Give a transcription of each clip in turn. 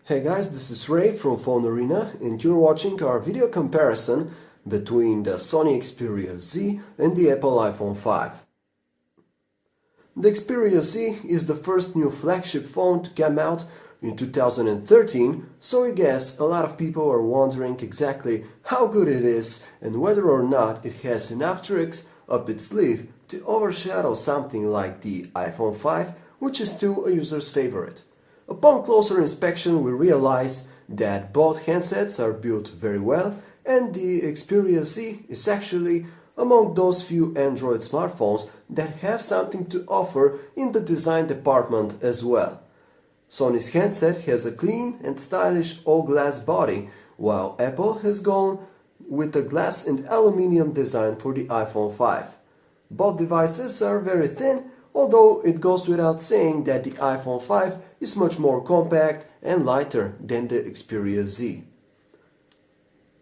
Hey guys, this is Ray from Phone Arena and you're watching our video comparison between the Sony Xperia Z and the Apple iPhone 5. The Xperia Z is the first new flagship phone to come out in 2013, so I guess a lot of people are wondering exactly how good it is and whether or not it has enough tricks up its sleeve to overshadow something like the iPhone 5, which is still a user's favorite. Upon closer inspection, we realize that both handsets are built very well, and the Xperia Z is actually among those few Android smartphones that have something to offer in the design department as well. Sony's handset has a clean and stylish all-glass body, while Apple has gone with a glass and aluminium design for the iPhone 5. Both devices are very thin, although it goes without saying that the iPhone 5 is much more compact and lighter than the Xperia Z.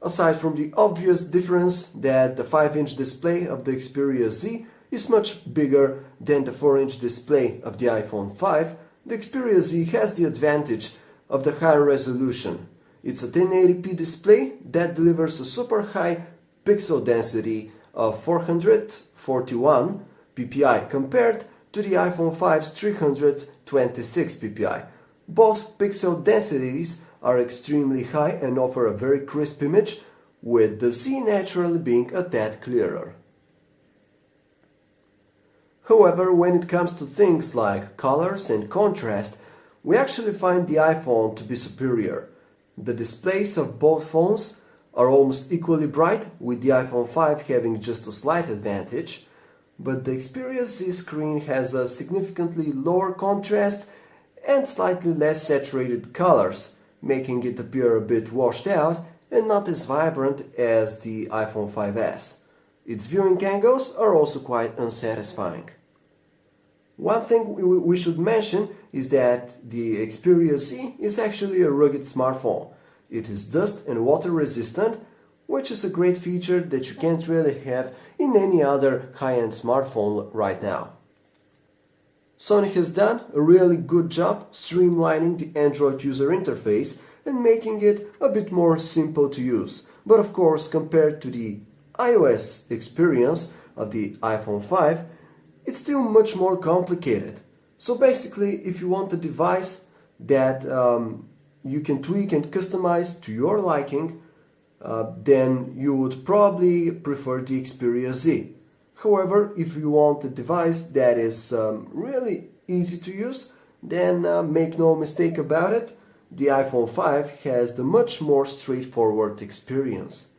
Aside from the obvious difference that the 5-inch display of the Xperia Z is much bigger than the 4-inch display of the iPhone 5, the Xperia Z has the advantage of the higher resolution. It's a 1080p display that delivers a super high pixel density of 441 ppi compared to the iPhone 5's 326 ppi. Both pixel densities are extremely high and offer a very crisp image, with the Z naturally being a tad clearer. However, when it comes to things like colors and contrast, we actually find the iPhone to be superior. The displays of both phones are almost equally bright, with the iPhone 5 having just a slight advantage, but the Xperia Z screen has a significantly lower contrast and slightly less saturated colors, making it appear a bit washed out and not as vibrant as the iPhone 5S. Its viewing angles are also quite unsatisfying. One thing we should mention is that the Xperia Z is actually a rugged smartphone. It is dust and water resistant, which is a great feature that you can't really have in any other high-end smartphone right now. Sony has done a really good job streamlining the Android user interface and making it a bit more simple to use. But of course, compared to the iOS experience of the iPhone 5, it's still much more complicated. So basically, if you want a device that you can tweak and customize to your liking, then you would probably prefer the Xperia Z. However, if you want a device that is really easy to use, then make no mistake about it, the iPhone 5 has the much more straightforward experience.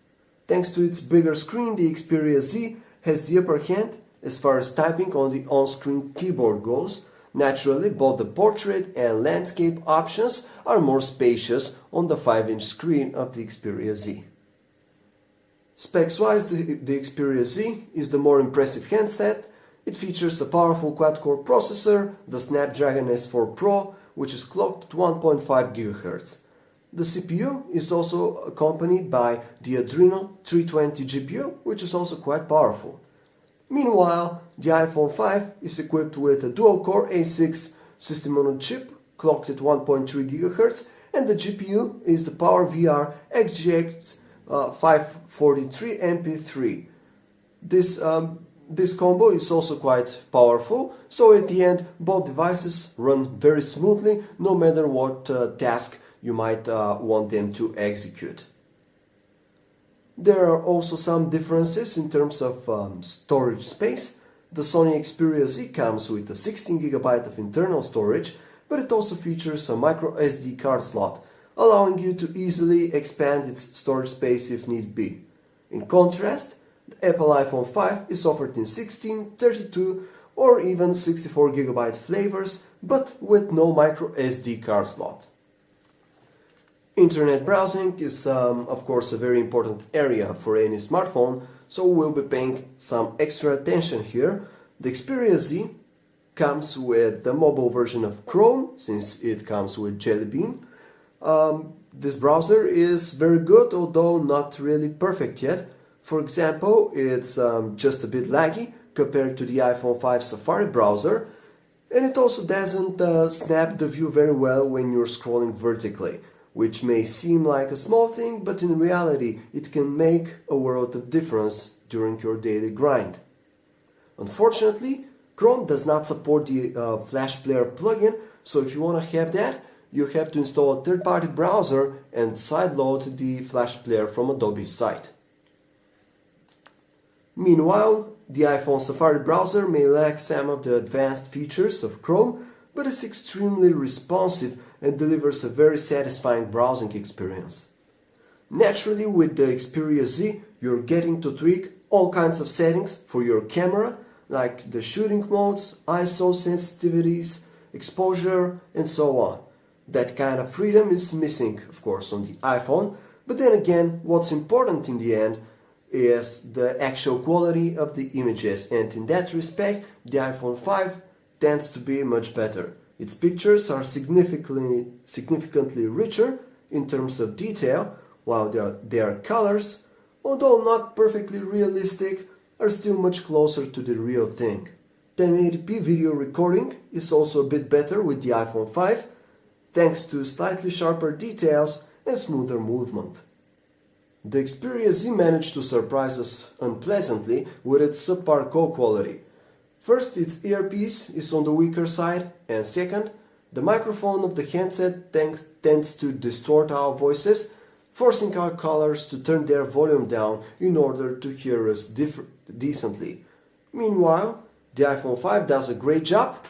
Thanks to its bigger screen, the Xperia Z has the upper hand as far as typing on the on-screen keyboard goes. Naturally, both the portrait and landscape options are more spacious on the 5-inch screen of the Xperia Z. Specs-wise, the Xperia Z is the more impressive handset. It features a powerful quad-core processor, the Snapdragon S4 Pro, which is clocked at 1.5 GHz. The CPU is also accompanied by the Adreno 320 GPU, which is also quite powerful. Meanwhile, the iPhone 5 is equipped with a dual-core A6 system-on-a-chip, clocked at 1.3 GHz, and the GPU is the PowerVR XGX 543 MP3. This combo is also quite powerful, so at the end both devices run very smoothly no matter what task you might want them to execute. There are also some differences in terms of storage space. The Sony Xperia Z comes with a 16GB of internal storage, but it also features a micro SD card slot, allowing you to easily expand its storage space if need be. In contrast, the Apple iPhone 5 is offered in 16, 32 or even 64GB flavors, but with no micro SD card slot. Internet browsing is, of course, a very important area for any smartphone, so we'll be paying some extra attention here. The Xperia Z comes with the mobile version of Chrome, since it comes with Jelly Bean. This browser is very good, although not really perfect yet. For example, it's just a bit laggy compared to the iPhone 5 Safari browser, and it also doesn't snap the view very well when you're scrolling vertically. which may seem like a small thing, but in reality it can make a world of difference during your daily grind. Unfortunately, Chrome does not support the Flash Player plugin, so if you want to have that, you have to install a third-party browser and sideload the Flash Player from Adobe's site. Meanwhile, the iPhone Safari browser may lack some of the advanced features of Chrome, but is extremely responsive and delivers a very satisfying browsing experience. Naturally, with the Xperia Z, you're getting to tweak all kinds of settings for your camera, like the shooting modes, ISO sensitivities, exposure, and so on. That kind of freedom is missing, of course, on the iPhone, but then again, what's important in the end is the actual quality of the images, and in that respect, the iPhone 5 tends to be much better. Its pictures are significantly richer in terms of detail, while their colors, although not perfectly realistic, are still much closer to the real thing. 1080p video recording is also a bit better with the iPhone 5, thanks to slightly sharper details and smoother movement. The Xperia Z managed to surprise us unpleasantly with its subpar call quality. First, its earpiece is on the weaker side, and second, the microphone of the handset tends to distort our voices, forcing our callers to turn their volume down in order to hear us decently. Meanwhile, the iPhone 5 does a great job,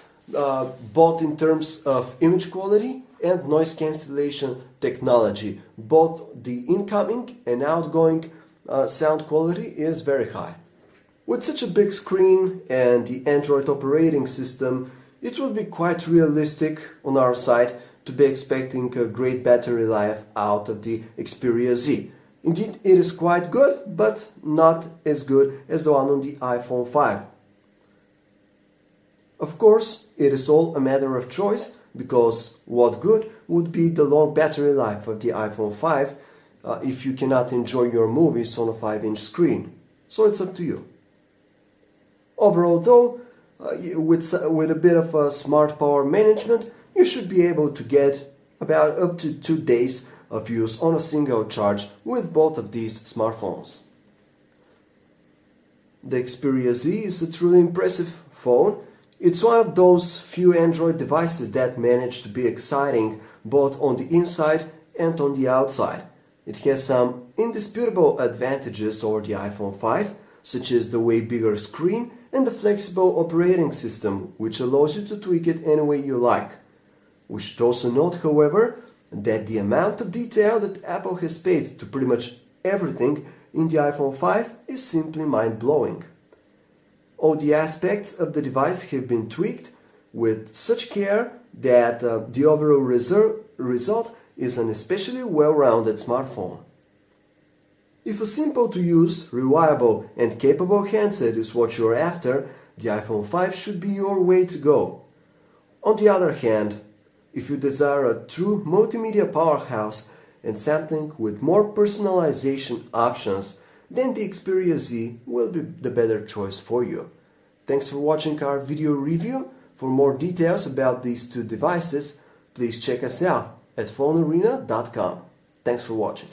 both in terms of image quality and noise cancellation technology. Both the incoming and outgoing sound quality is very high. With such a big screen and the Android operating system, it would be quite realistic on our side to be expecting a great battery life out of the Xperia Z. Indeed, it is quite good, but not as good as the one on the iPhone 5. Of course, it is all a matter of choice, because what good would be the long battery life of the iPhone 5 if you cannot enjoy your movies on a 5-inch screen? So it's up to you. Overall though, with a bit of smart power management, you should be able to get about up to 2 days of use on a single charge with both of these smartphones. The Xperia Z is a truly impressive phone. It's one of those few Android devices that manage to be exciting both on the inside and on the outside. It has some indisputable advantages over the iPhone 5, such as the way bigger screen and the flexible operating system, which allows you to tweak it any way you like. We should also note, however, that the amount of detail that Apple has paid to pretty much everything in the iPhone 5 is simply mind-blowing. All the aspects of the device have been tweaked with such care that the overall result is an especially well-rounded smartphone. If a simple-to-use, reliable and capable handset is what you're after, the iPhone 5 should be your way to go. On the other hand, if you desire a true multimedia powerhouse and something with more personalization options, then the Xperia Z will be the better choice for you. Thanks for watching our video review. For more details about these two devices, please check us out at phonearena.com. Thanks for watching.